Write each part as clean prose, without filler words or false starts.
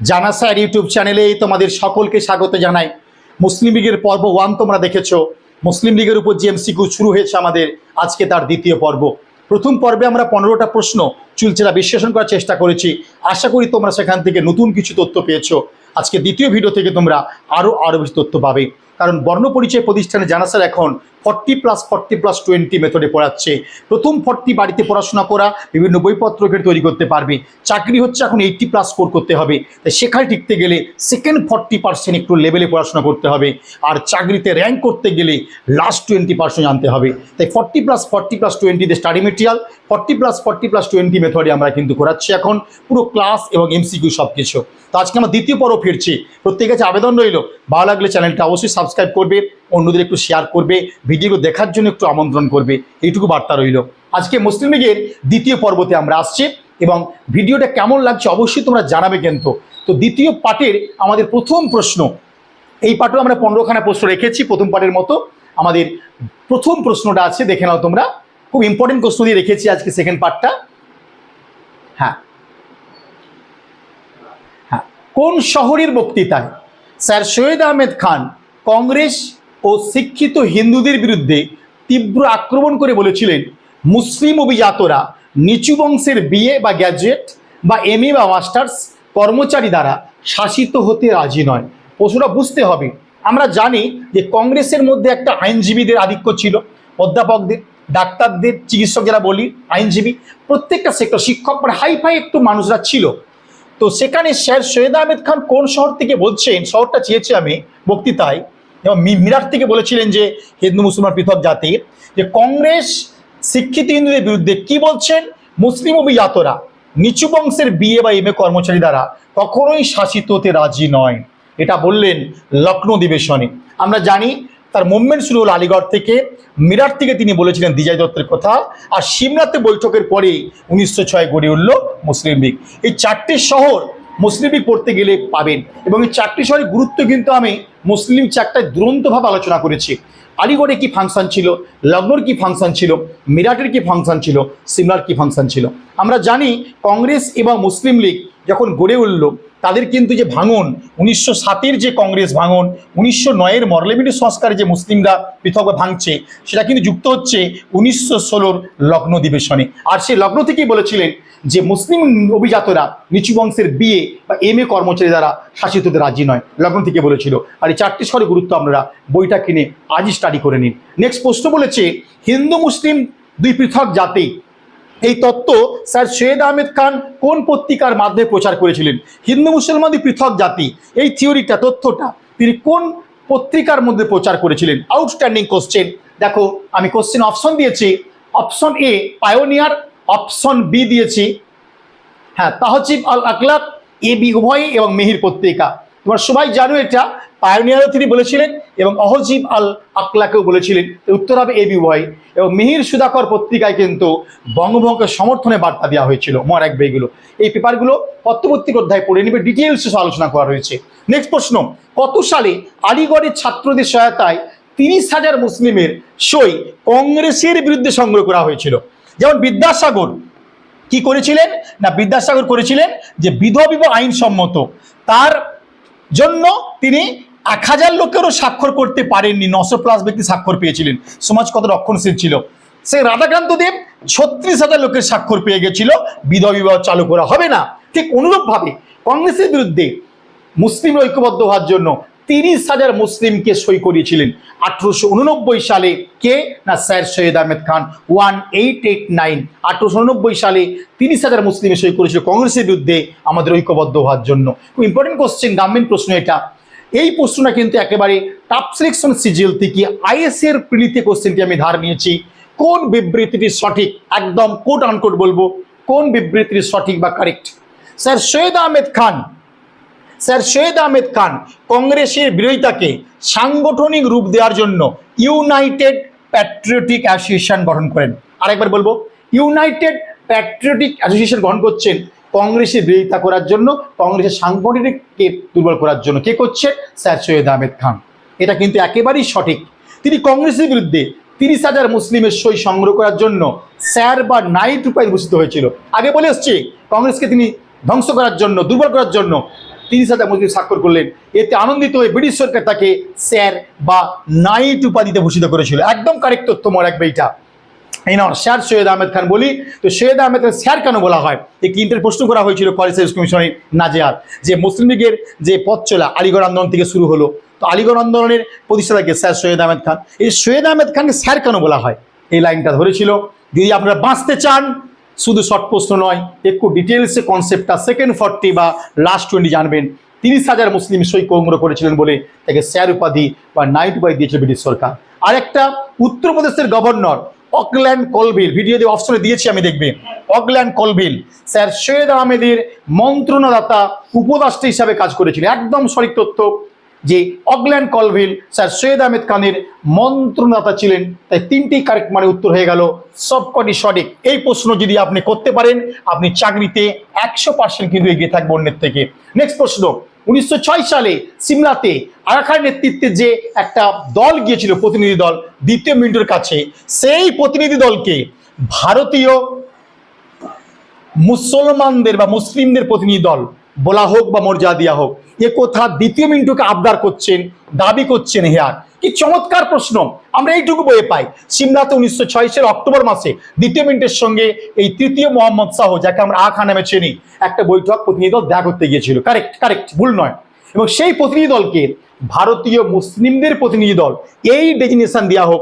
জানা sir YouTube চ্যানেলে তোমাদের সকলকে স্বাগত জানাই। মুসলিম লীগের পর্ব 1 তোমরা দেখেছো। মুসলিম লীগের উপর যে এমসিকিউ শুরু হয়েছে আমাদের, আজকে তার দ্বিতীয় পর্ব। প্রথম পর্বে আমরা 15টা প্রশ্ন চুলচেরা বিশ্লেষণ করার চেষ্টা করেছি। আশা করি তোমরা সেখান থেকে নতুন কিছু তথ্য পেয়েছো। আজকে দ্বিতীয় ভিডিও থেকে তোমরা আরও বেশি তথ্য পাবে, কারণ বর্ণ পরিচয় প্রতিষ্ঠানে জানা স্যার এখন 40+40+20 মেথডে পড়াচ্ছে। প্রথম 40 বাড়িতে পড়াশোনা করা, বিভিন্ন বইপত্র ঘেটে তৈরি করতে পারবে। চাকরি হচ্ছে এখন 80+ স্কোর করতে হবে, তাই সেখানে টিকতে গেলে সেকেন্ড 40% একটু লেভেলে পড়াশোনা করতে হবে, আর চাকরিতে র্যাঙ্ক করতে গেলে লাস্ট 20% জানতে হবে। তাই 40+40+20 স্টাডি মেটেরিয়াল, 40+40+20 মেথডে আমরা কিন্তু করাচ্ছি এখন পুরো ক্লাস এবং এমসিকিউ সব কিছু। তো আজকে আমরা দ্বিতীয় পর্ব ফিরছি। প্রত্যেকের কাছে আবেদন রইল, ভালো লাগলে চ্যানেলটা অবশ্যই সাবস্ক্রাইব করবে, অন্যদের একটু শেয়ার করবে, ভিডিওগুলো দেখার জন্য একটু আমন্ত্রণ করবে, এইটুকু বার্তা রইল। আজকে মুসলিম লীগের দ্বিতীয় পর্বতে আমরা আসছি এবং ভিডিওটা কেমন লাগছে অবশ্যই তোমরা জানাবে কিন্তু। তো দ্বিতীয় পার্টের আমাদের প্রথম প্রশ্ন, এই পার্টেও আমরা 15খানা প্রশ্ন রেখেছি প্রথম পার্টের মতো। আমাদের প্রথম প্রশ্নটা আছে, দেখে নাও তোমরা, খুব ইম্পর্টেন্ট প্রশ্ন দিয়ে রেখেছি আজকে সেকেন্ড পার্টটা। হ্যাঁ, কোন শহরের বক্তৃতায় স্যার সৈয়দ আহমেদ খান কংগ্রেস ও শিক্ষিত হিন্দুদের বিরুদ্ধে তীব্র আক্রমণ করে বলেছিলেন, মুসলিম অভিজাতরা নিচু বংশের বিয়ে বা গ্র্যাজুয়েট বা এমএ বা মাস্টার্স কর্মচারী দ্বারা শাসিত হতে রাজি নয়? প্রশ্নটা বুঝতে হবে। আমরা জানি যে কংগ্রেসের মধ্যে একটা আইনজীবীদের আধিক্য ছিল, অধ্যাপকদের, ডাক্তারদের, চিকিৎসক যারা বলি, আইনজীবী, প্রত্যেকটা সেক্টর, শিক্ষক, মানে হাইফাই একটু মানুষরা ছিল। তো সেখানে স্যার সৈয়দ আহমেদ খান কোন শহর থেকে বলছেন, শহরটা চেয়েছি আমি বক্তৃতায়, এবং মিরাট থেকে বলেছিলেন যে হিন্দু মুসলমান পৃথক জাতির, যে কংগ্রেস শিক্ষিত হিন্দুদের বিরুদ্ধে কি বলছেন, মুসলিম অভিজাতরা নিচু বংশের বিয়ে বা এমএ কর্মচারী দ্বারা কখনোই শাসিত হতে রাজি নয়। এটা বললেন লখনৌ অধিবেশনে। আমরা জানি তার মুভমেন্ট শুরু হলো আলিগড় থেকে, মিরাট থেকে তিনি বলেছিলেন দ্বিজয় দত্তের কথা, আর সিমলাতে বৈঠকের পরে 1906 গড়ে উঠল মুসলিম লীগ। এই 4টে শহর মুসলিম লীগ পড়তে গেলে পাবেন, এবং এই 4টে শহরের গুরুত্ব কিন্তু আমি মুসলিম চারটায় দুরন্তভাবে আলোচনা করেছি। আলিগড়ে কি ফাংশন ছিল, লখনৌর কি ফাংশন ছিল, মিরাটের কি ফাংশন ছিল, সিমলার কি ফাংশন ছিল। আমরা জানি কংগ্রেস এবং মুসলিম লীগ যখন গড়ে উঠল, তাদের কিন্তু যে ভাঙন, 1907-এর যে কংগ্রেস ভাঙন, 1909-এর মরলেমিটি সংস্কারে যে মুসলিমরা পৃথকভাবে ভাঙছে, সেটা কিন্তু যুক্ত হচ্ছে 1916-র লখনৌ অধিবেশনে। আর সেই লখনৌ থেকেই বলেছিলেন যে মুসলিম অভিজাতরা নিচু বংশের বিয়ে বা এমএ কর্মচারী দ্বারা শাসিত হতে রাজি নয়, লখনৌ থেকে বলেছিল। আর এই 4টে শহরের গুরুত্ব আপনারা বইটা কিনে আজই স্টাডি করে নিন। নেক্সট প্রশ্ন বলেছে, হিন্দু মুসলিম দুই পৃথক জাতি, এই তত্ত্ব স্যার সৈয়দ আহমেদ খান কোন পত্রিকার মাধ্যমে প্রচার করেছিলেন? হিন্দু মুসলমান দুই পৃথক জাতি, এই থিওরিটা, তথ্যটা তিনি কোন পত্রিকার মধ্যে প্রচার করেছিলেন? Outstanding question. দেখো আমি কোশ্চেন অপশন দিয়েছি, option A pioneer, option B দিয়েছি হ্যাঁ তাহজিব আল আখলাক, এ বি উভয় এবং মেহির পত্রিকা। তোমরা সবাই জানো এটা, পায়োনিয়ারও তিনি বলেছিলেন এবং অহজিব আল আখলাকেও বলেছিলেন। উত্তর হবে এ বি উভয়। এবং মিহির সুধাকর পত্রিকায় কিন্তু বঙ্গভঙ্গের সমর্থনে বার্তা দেওয়া হয়েছিল। মনে রাখবে এগুলো, এই পেপারগুলো পত্রপত্রিক অধ্যায় পড়ে নেবে, ডিটেলসে আলোচনা করা রয়েছে। নেক্সট প্রশ্ন, কত সালে আলিগড়ের ছাত্রদের সহায়তায় 30,000 মুসলিমের সই কংগ্রেসের বিরুদ্ধে সংগ্রহ করা হয়েছিল? যেমন বিদ্যাসাগর কি করেছিলেন না, বিদ্যাসাগর করেছিলেন যে বিধবা বিবাহ আইনসম্মত, তার জন্য তিনি 1000 লোকেরও স্বাক্ষর করতে পারেননি, 900+ ব্যক্তি স্বাক্ষর পেয়েছিলেন। সমাজ কত রক্ষণশীল ছিল। সেই রাধাকান্ত দেব 36,000 লোকের স্বাক্ষর পেয়ে গেছিল, বিধবা বিবাহ চালু করা হবে না। ঠিক অনুরূপভাবে কংগ্রেসের বিরুদ্ধে মুসলিম ঐক্যবদ্ধ হওয়ার জন্য 30,000 মুসলিমকে সই করিয়েছিলেন 1889 সালে। কে না, স্যার সৈয়দ আহমেদ খান। 1889 1889 সালে 30,000 মুসলিমে সই করেছিল কংগ্রেসের বিরুদ্ধে আমাদের ঐক্যবদ্ধ হওয়ার জন্য। খুব ইম্পর্টেন্ট কোশ্চেন, গভর্নমেন্ট প্রশ্ন এটা। এই প্রশ্নটা কিন্তু একেবারে টপ সিলেকশন সিজিএল থেকে আইএসএর প্রিলিতে কোশ্চেনটি আমি ধার নিয়েছি। কোন বিবৃতিটি সঠিক, একদম কোট আনকোট বলবো, কোন বিবৃতিটি সঠিক বা কারেক্ট? স্যার সৈয়দ আহমেদ খান কংগ্রেসের বিরোধিতাকে সাংগঠনিক রূপ দেওয়ার জন্য ইউনাইটেড প্যাট্রিয়টিক অ্যাসোসিয়েশন গঠন করেন। আরেকবার বলবো, ইউনাইটেড প্যাট্রিয়টিক অ্যাসোসিয়েশন গঠন করছেন কংগ্রেসের বিরোধিতা করার জন্য, কংগ্রেসের সাংগঠনিককে দুর্বল করার জন্য। কে করছে? স্যার সৈয়দ আহমেদ খান। এটা কিন্তু একেবারেই সঠিক। তিনি কংগ্রেসের বিরুদ্ধে 30,000 মুসলিমের সই সংগ্রহ করার জন্য স্যার বা নাইট উপায় ঘোষিত হয়েছিল। আগে বলে এসছি, কংগ্রেসকে তিনি ধ্বংস করার জন্য, দুর্বল করার জন্য 30,000 মুসলিম স্বাক্ষর করলেন। এতে আনন্দিত হয়ে ব্রিটিশ সরকার তাকে স্যার বা নাইট উপাধিতে ভূষিত করেছিল। একদম কারেক্ট তথ্য, মনে রাখবে এইটা। এই না স্যার সৈয়দ আহমেদ খান বলি তো সৈয়দ আহমেদ খান স্যার কেন বলা হয়? একটি প্রশ্ন করা হয়েছিল কলেজ কমিশনে নাজেহার, যে মুসলিম লীগের যে পথ চলা আলিগড় আন্দোলন থেকে শুরু হলো, তো আলিগড় আন্দোলনের প্রতিষ্ঠাতাকে স্যার সৈয়দ আহমেদ খান, এই সৈয়দ আহমেদ খানকে স্যার কেন বলা হয় এই লাইনটা ধরেছিল। যদি আপনারা বাঁচতে চান, শুধু শর্ট প্রশ্ন নয়, একটু ডিটেলসে কনসেপ্টটা সেকেন্ড 40 বা লাস্ট 20 জানবেন। 30,000 মুসলিম সই সংগ্রহ করেছিলেন বলে তাকে স্যার উপাধি বা নাইট উপাধি দিয়েছিল ব্রিটিশ সরকার। আরেকটা উত্তরপ্রদেশের গভর্নর অকল্যান্ড কলভিল, ভিডিও দিয়ে অপশনে দিয়েছি আমি, দেখবে অকল্যান্ড কলভিল স্যার সৈয়দ আহমেদের মন্ত্রণাদাতা উপদেষ্টা হিসাবে কাজ করেছিল। একদম সঠিক তথ্য যে Auckland Colville sir Syed Ahmed খানের মন্ত্রণাদাতা ছিলেন। তাই 3টি কারেক্ট, মানে উত্তর হয়ে গেল সবকটি সঠিক। এই প্রশ্ন যদি আপনি করতে পারেন, আপনি চাকরিতে 100% কিন্তু এগিয়ে থাকবে অন্যের থেকে। নেক্সট প্রশ্ন, 1906 সালে সিমলাতে আগা খানের নেতৃত্বে যে একটা দল গিয়েছিল, প্রতিনিধি দল, দ্বিতীয় মিন্টুর কাছে, সেই প্রতিনিধি দলকে ভারতীয় মুসলমানদের বা মুসলিমদের প্রতিনিধি দল বলা হোক বা মর্যাদা দেওয়া হোক, এ কথা দ্বিতীয় মিন্টুকে আবদার করছেন, দাবি করছেন। হেয়ার কি চমৎকার প্রশ্ন, আমরা এইটুকু বইয়ে পাই। সিমলাতে 1906 সালের অক্টোবর মাসে দ্বিতীয় মিন্টের সঙ্গে এই তৃতীয় মোহাম্মদ শাহ, যাকে আমরা আ খান নামে চিনি, একটা বৈঠক প্রতিনিধি দল দেখা করতে গিয়েছিল। কারেক্ট কারেক্ট, ভুল নয়। এবং সেই প্রতিনিধি দলকে ভারতীয় মুসলিমদের প্রতিনিধি দল এই ডেজিগনেশন দেওয়া হোক,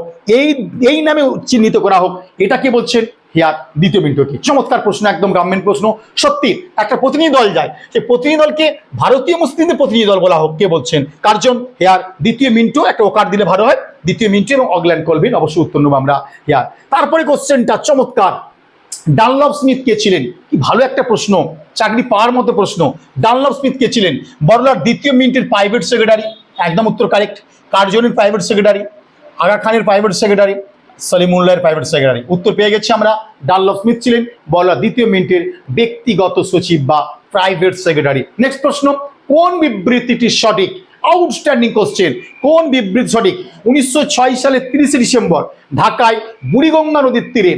এই নামে চিহ্নিত করা হোক, এটা কি বলছেন? হেয়ার দ্বিতীয় মিন্টু। কি চমৎকার প্রশ্ন, একদম গভর্নমেন্ট প্রশ্ন। সত্যি একটা প্রতিনিধি দল যায়, সেই প্রতিনিধি দলকে ভারতীয় মুসলিমদের প্রতিনিধি দল বলা হোক, কে বলছেন? কার্জন। হেয়ার দ্বিতীয় মিন্টু, একটা ওকার দিলে ভালো হয়, দ্বিতীয় মিন্টু এবং অকল্যান্ড কলভিল, অবশ্যই উত্তর নেব আমরা। হেয়ার তারপরে কোশ্চেনটা চমৎকার, ডানলপ স্মিথ কে ছিলেন? কি ভালো একটা প্রশ্ন, চাকরি পাওয়ার মতো প্রশ্ন। ডানলপ স্মিথ কে ছিলেন? বড়লাট দ্বিতীয় মিন্টের প্রাইভেট সেক্রেটারি, একদম উত্তর কারেক্ট। কার্জনের প্রাইভেট সেক্রেটারি, আগা খানের প্রাইভেট সেক্রেটারি, সলিমুল্লাহের প্রাইভেট সেক্রেটারি। উত্তর পেয়ে গেছি আমরা। ডানলপ স্মিথ ছিলেন বড়লাট দ্বিতীয় মিন্টের ব্যক্তিগত সচিব বা প্রাইভেট সেক্রেটারি। নেক্সট প্রশ্ন, কোন বিবৃতিটি সঠিক? আউটস্ট্যান্ডিং কোশ্চেন, কোন বিবৃতি সঠিক? 1906 সালের 30 ডিসেম্বর ঢাকায় বুড়িগঙ্গা নদীর তীরে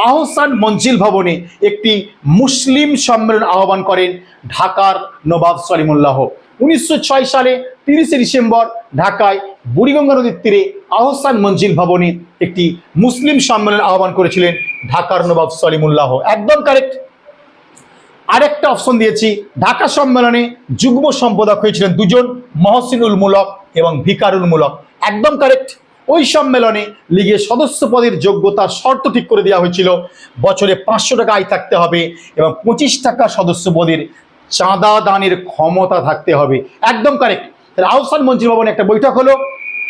আহসান মঞ্জিল ভবনে একটি মুসলিম সম্মেলন আহ্বান করেন ঢাকার নবাব সলিমুল্লাহ। 1906 সালে 30 ডিসেম্বর ঢাকায় বুড়িগঙ্গা নদীর তীরে আহসান মঞ্জিল ভবনে একটি মুসলিম সম্মেলন আহ্বান করেছিলেন ঢাকার নবাব সলিমুল্লাহ। একদম কারেক্ট। আরেকটা অপশন দিয়েছি, ঢাকা সম্মেলনে যুগ্ম সম্পাদক হয়েছিলেন দুজন, মহসিনুল মুলক এবং ভিকারুল মুলক। একদম কারেক্ট। ওই সম্মেলনে লীগের সদস্য পদের যোগ্যতার শর্ত ঠিক করে দেওয়া হয়েছিল, বছরে 500 টাকা আয় থাকতে হবে এবং 25 টাকা সদস্য পদের চাঁদা দানের ক্ষমতা থাকতে হবে। একদম কারেক্ট। তাহলে আহসান মঞ্জিল ভবনে একটা বৈঠক হলো,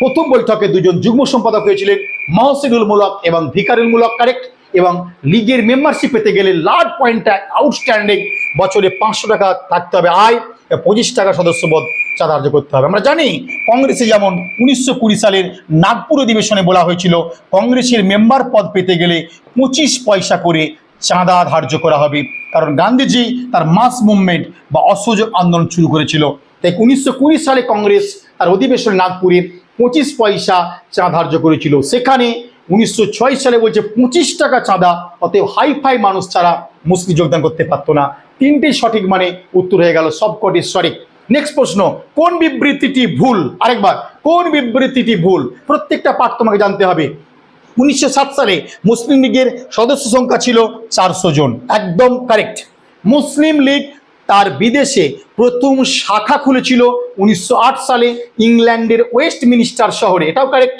প্রথম বৈঠকে দুজন যুগ্ম সম্পাদক হয়েছিলেন, মহসিনুল মুলক এবং ভিকারুল মুলক। কারেক্ট। এবং লীগের মেম্বারশিপ পেতে গেলে লাস্ট পয়েন্টটা আউটস্ট্যান্ডিং, বছরে 500 টাকা থাকতে হবে আয়, 25 টাকা সদস্যপদ চাঁদা ধার্য করতে হবে। আমরা জানি কংগ্রেসে যেমন 1920 সালের নাগপুর অধিবেশনে বলা হয়েছিল, কংগ্রেসের মেম্বার পদ পেতে গেলে 25 পয়সা করে চাঁদা ধার্য করা হবে, কারণ গান্ধীজি তার মাস মুভমেন্ট বা অসহযোগ আন্দোলন শুরু করেছিল। তাই 1920 সালে কংগ্রেস তার অধিবেশনে নাগপুরে 25 পয়সা চাঁদা ধার্য করেছিল। সেখানে 1906 সালে বলছে 25 টাকা চাঁদা, অতএব হাইফাই মানুষ ছাড়া মুসলিম যোগদান করতে পারতো না। 3টি সঠিক, মানে উত্তর হয়ে গেল সবকটি সঠিক। নেক্সট প্রশ্ন, কোন বিবৃতিটি ভুল? আরেকবার, কোন বিবৃতিটি ভুল? প্রত্যেকটা পাঠ তোমাকে জানতে হবে। 1907 সালে মুসলিম লীগের সদস্য সংখ্যা ছিল 400 জন। একদম কারেক্ট। মুসলিম লীগ তার বিদেশে প্রথম শাখা খুলেছিল 1908 সালে ইংল্যান্ডের ওয়েস্টমিনিস্টার শহরে। এটাও কারেক্ট।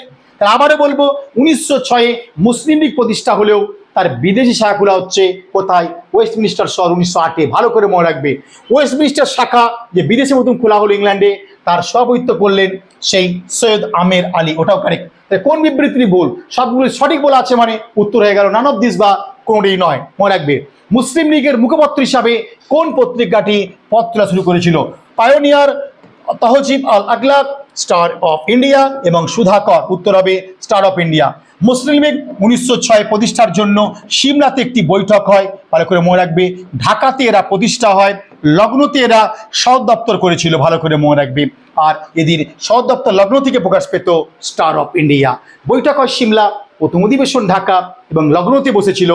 আবারও বলবো, 1906-এ মুসলিম লীগ প্রতিষ্ঠা হলেও তার বিদেশি শাখা খোলা হচ্ছে কোথায়? ওয়েস্টমিনিস্টার শহর 1908-এ। ভালো করে মনে রাখবে, ওয়েস্টমিনিস্টার শাখা যে বিদেশে প্রথম খোলা হলো ইংল্যান্ডে, তার সভাপতিত্ব করলেন সেই সৈয়দ আমের আলী। ওটাও কারেক্ট। কোন বিবৃতি ভুল? সবগুলো সঠিক বলা আছে, মানে উত্তর হয়ে গেল নান অফ দিস বা কোনটাই নয়। মনে রাখবে, মুসলিম লীগের মুখপত্র হিসাবে কোন পত্রিকাটি পথ চলা শুরু করেছিল? Pioneer, Tahzib al Akhlaq, Star of India এবং সুধাকর। উত্তর হবে Star of India. Muslim League 1906 প্রতিষ্ঠার জন্য সিমলাতে একটি বৈঠক হয়, ভালো করে মনে রাখবে। ঢাকাতে এরা প্রতিষ্ঠা হয়, লখনৌতে এরা সদর দপ্তর করেছিল, ভালো করে মনে রাখবে। আর এদের সদর দপ্তর লখনৌ থেকে প্রকাশ পেত স্টার অফ ইন্ডিয়া। বৈঠক হয় সিমলা, প্রথম অধিবেশন ঢাকা এবং লখনৌতে বসেছিল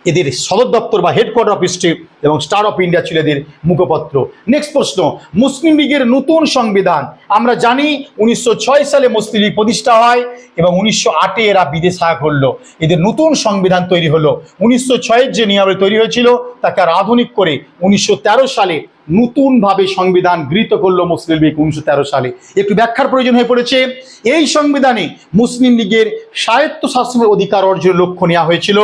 এদের সদর দপ্তর বা হেডকোয়ার্টার অফিসটি এবং স্টার অফ ইন্ডিয়া ছিল এদের মুখপত্র। নেক্সট প্রশ্ন, মুসলিম লীগের নতুন সংবিধান। আমরা জানি 1906 সালে মুসলিম লীগ প্রতিষ্ঠা হয় এবং 1908 এরা বিদেশ হায়া করলো। এদের নতুন সংবিধান তৈরি হলো। 1906 যে নিয়মে তৈরি হয়েছিল তাকে আর আধুনিক করে 1913 সালে নতুনভাবে সংবিধান গৃহীত করলো মুসলিম লীগ 1913 সালে। একটু ব্যাখ্যার প্রয়োজন হয়ে পড়েছে। এই সংবিধানে মুসলিম লীগের স্বায়ত্তশাসনের অধিকার অর্জনের লক্ষ্য নেওয়া হয়েছিল।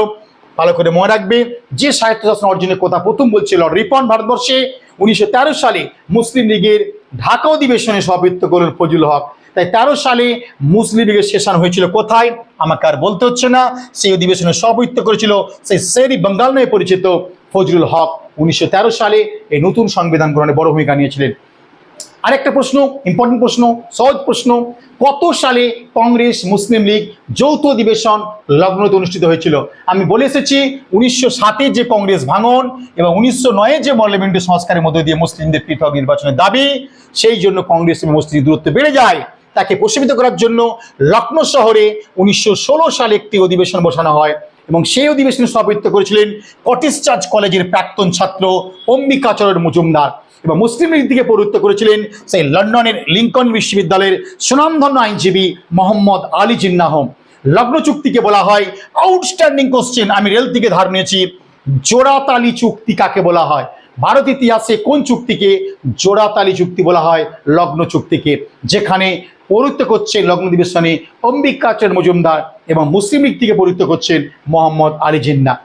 ভালো করে মনে রাখবে, যে স্বায়ত্তশাসন অর্জনের কথা প্রথম বলছিল রিপন ভারতবর্ষে 1913 সালে মুসলিম লীগের ঢাকা অধিবেশনে সভাপতিত্ব করলেন ফজলুল হক। তাই 13 সালে মুসলিম লীগের সেশন হয়েছিল কোথায় আমাকে আর বলতে হচ্ছে না, সেই অধিবেশনে সভাপতিত্ব করেছিল সেই শেরি বেঙ্গল নামে পরিচিত ফজলুল হক। 1913 সালে এই নতুন সংবিধান গ্রহণে বড় ভূমিকা নিয়েছিলেন। আরেকটা প্রশ্ন, ইম্পর্টেন্ট প্রশ্ন, সহজ প্রশ্ন, কত সালে কংগ্রেস মুসলিম লীগ যৌথ অধিবেশন লখনৌতে অনুষ্ঠিত হয়েছিল? আমি বলে এসেছি 1907 যে কংগ্রেস ভাঙন এবং 1909 যে পার্লামেন্টের সংস্কারের মধ্য দিয়ে মুসলিমদের পৃথক নির্বাচনের দাবি, সেই জন্য কংগ্রেস এবং মুসলিম দূরত্ব বেড়ে যায়। তাকে প্রশমিত করার জন্য লখনৌ শহরে 1916 সালে একটি অধিবেশন বসানো হয় এবং সেই অধিবেশনে সভাপতিত্ব করেছিলেন কটিস চার্চ কলেজের প্রাক্তন ছাত্র অম্বিকাচরণ মজুমদার এবং মুসলিম লীগ থেকে পৌরোহিত্য করেছিলেন সেই লন্ডনের লিঙ্কন বিশ্ববিদ্যালয়ের সুনামধন্য আইনজীবী মোহাম্মদ আলী জিন্নাহ। লখনৌ চুক্তিকে বলা হয় আউটস্ট্যান্ডিং কোশ্চেন, আমি রেল থেকে ধার নিয়েছি, জোড়াতালি চুক্তি কাকে বলা হয়? ভারত ইতিহাসে কোন চুক্তিকে জোড়াতালি চুক্তি বলা হয়? লখনৌ চুক্তিকে, যেখানে পৌরোহিত্য করছেন লখনৌ অধিবেশনে অম্বিকাচরণ মজুমদার এবং মুসলিম লীগ থেকে পৌরোহিত্য করছেন মোহাম্মদ আলী জিন্নাহ।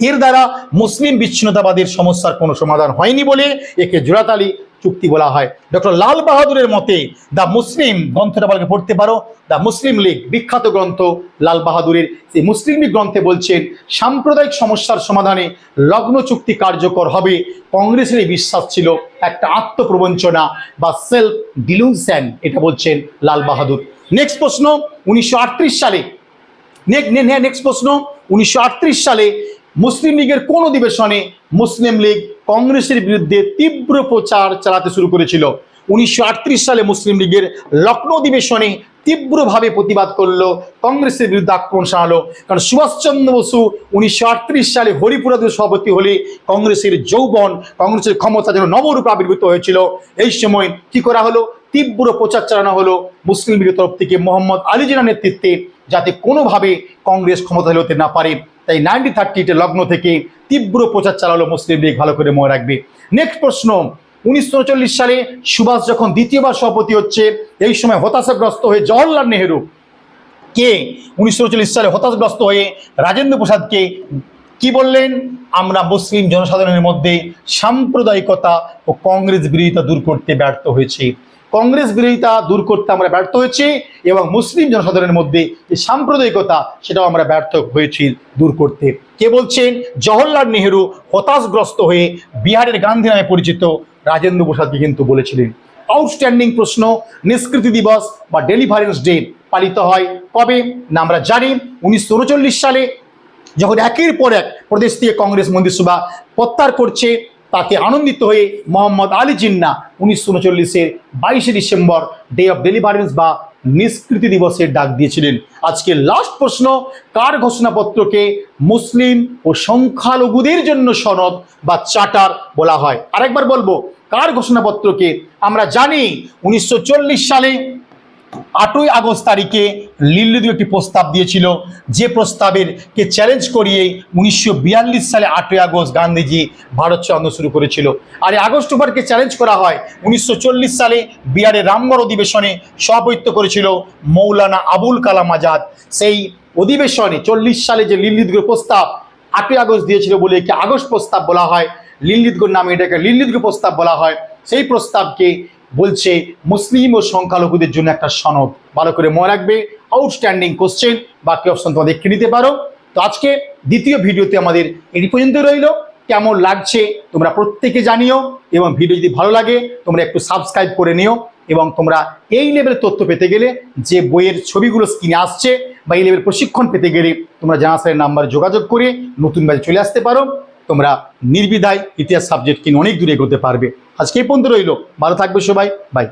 এর দ্বারা মুসলিম বিচ্ছিন্নতাবাদের সমস্যার কোনো সমাধান হয়নি বলে একে জোড়াতালি চুক্তি বলা হয়। ডক্টর লাল বাহাদুরের মতে দ্য মুসলিম গ্রন্থটা বলকে পড়তে পারো, দ্য মুসলিম লীগ বিখ্যাত গ্রন্থ লাল বাহাদুরের, সেই মুসলিম লীগ গ্রন্থে বলছেন সাম্প্রদায়িক সমস্যার সমাধানে লখনৌ চুক্তি কার্যকর হবে। কংগ্রেসের এই বিশ্বাস ছিল একটা আত্মপ্রবঞ্চনা বা সেলফ ডিলুশন, এটা বলছেন লাল বাহাদুর। নেক্সট প্রশ্ন, 1938 সালে নেক্সট প্রশ্ন 1938 সালে মুসলিম লীগের কোন অধিবেশনে মুসলিম লীগ কংগ্রেসের বিরুদ্ধে তীব্র প্রচার চালাতে শুরু করেছিল? 1938 সালে মুসলিম লীগের লখনৌ অধিবেশনে তীব্রভাবে প্রতিবাদ করলো, কংগ্রেসের বিরুদ্ধে আক্রমণ শানালো। কারণ সুভাষচন্দ্র বসু 1938 সালে হরিপুরাদের সভাপতি হলে কংগ্রেসের যৌবন, কংগ্রেসের ক্ষমতা যেন নবরূপে আবির্ভূত হয়েছিল। এই সময় কি করা হলো? তীব্র প্রচার চালানো হলো মুসলিম লীগের তরফ থেকে মোহাম্মদ আলী জিন্নাহর নেতৃত্বে, যাতে কোনোভাবে কংগ্রেস ক্ষমতায় হতে না পারে। তাই 1938 লখনৌ থেকে তীব্র প্রচার চালালো মুসলিম লীগ, ভালো করে মনে রাখবে। নেক্সট প্রশ্ন, 1939 সালে সুভাষ যখন দ্বিতীয়বার সভাপতি হচ্ছে, এই সময় হতাশাগ্রস্ত হয়ে জওহরলাল নেহেরু কে 1939 সালে হতাশাগ্রস্ত হয়ে রাজেন্দ্র প্রসাদকে কি বললেন? আমরা মুসলিম জনসাধারণের মধ্যে সাম্প্রদায়িকতা ও কংগ্রেস বিরোধিতা দূর করতে ব্যর্থ হয়েছি। কংগ্রেস বিরোধিতা দূর করতে আমরা ব্যর্থ হয়েছি এবং মুসলিম জনসাধারণের মধ্যে যে সাম্প্রদায়িকতা সেটাও আমরা ব্যর্থ হয়েছি দূর করতে। কে বলছেন? জওহরলাল নেহেরু হতাশগ্রস্ত হয়ে বিহারের গান্ধী নামে পরিচিত রাজেন্দ্র প্রসাদকে কিন্তু বলেছিলেন। আউটস্ট্যান্ডিং প্রশ্ন, নিষ্কৃতি দিবস বা ডেলিভারেন্স ডে পালিত হয় কবে? না আমরা জানি 1939 সালে যখন একের পর এক প্রদেশ থেকে কংগ্রেস মন্ত্রিসভা প্রত্যাহার করছে, তাতে আনন্দিত হয়ে মোহাম্মদ আলী জিন্নাহ 1939-এর 22শে ডিসেম্বর ডে অফ ডেলিভারেন্স বা নিষ্কৃতি দিবসের ডাক দিয়েছিলেন। আজকে লাস্ট প্রশ্ন, কার ঘোষণাপত্রকে মুসলিম ও সংখ্যালঘুদের জন্য সনদ বা চার্টার বলা হয়? আরেকবার বলবো, কার ঘোষণাপত্রকে? আমরা জানি 1940 সালে 8ই আগস্ট তারিখে লিল্লিদু একটি প্রস্তাব দিয়েছিল, যে প্রস্তাবের কে চ্যালেঞ্জ করিয়ে 1942 সালে 8ই আগস্ট গান্ধীজি ভারত ছেড়ে আন্দোলন শুরু করেছিল। আর এই আগস্ট অক্টোবরকে চ্যালেঞ্জ করা হয় 1940 সালে বিহারের রামগড় অধিবেশনে সভাপতিত্ব করেছিল মৌলানা আবুল কালাম আজাদ। সেই অধিবেশনে 40 সালে যে লিল্লিদু প্রস্তাব 8ই আগস্ট দিয়েছিল বলে একে আগস্ট প্রস্তাব বলা হয়, লিল্লিদুর নামে এটাকে লিল্লিদু প্রস্তাব বলা হয়। সেই প্রস্তাবকে বলছে মুসলিম ও সংখ্যালঘুদের জন্য একটা সনদ, ভালো করে মনে রাখবে। আউটস্ট্যান্ডিং কোশ্চেন, বাকি অপশন তোমরা দেখে নিতে পারো। তো আজকে দ্বিতীয় ভিডিওতে আমাদের এই পর্যন্ত রইল। কেমন লাগছে তোমরা প্রত্যেকে জানিও এবং ভিডিও যদি ভালো লাগে তোমরা একটু সাবস্ক্রাইব করে নিও। এবং তোমরা এই লেভেলের তথ্য পেতে গেলে যে বইয়ের ছবিগুলো স্ক্রিনে আসছে বা এই লেভেল প্রশিক্ষণ পেতে গেলে তোমরা জানা স্যারের নাম্বারে যোগাযোগ করে নতুন ব্যাচে চলে আসতে পারো। তোমরা নির্বিধায় ইতিহাস সাবজেক্ট কিনে অনেক দূরে এগোতে পারবে। আজকে এই পর্যন্ত রইল, ভালো থাকবে সবাই, বাই।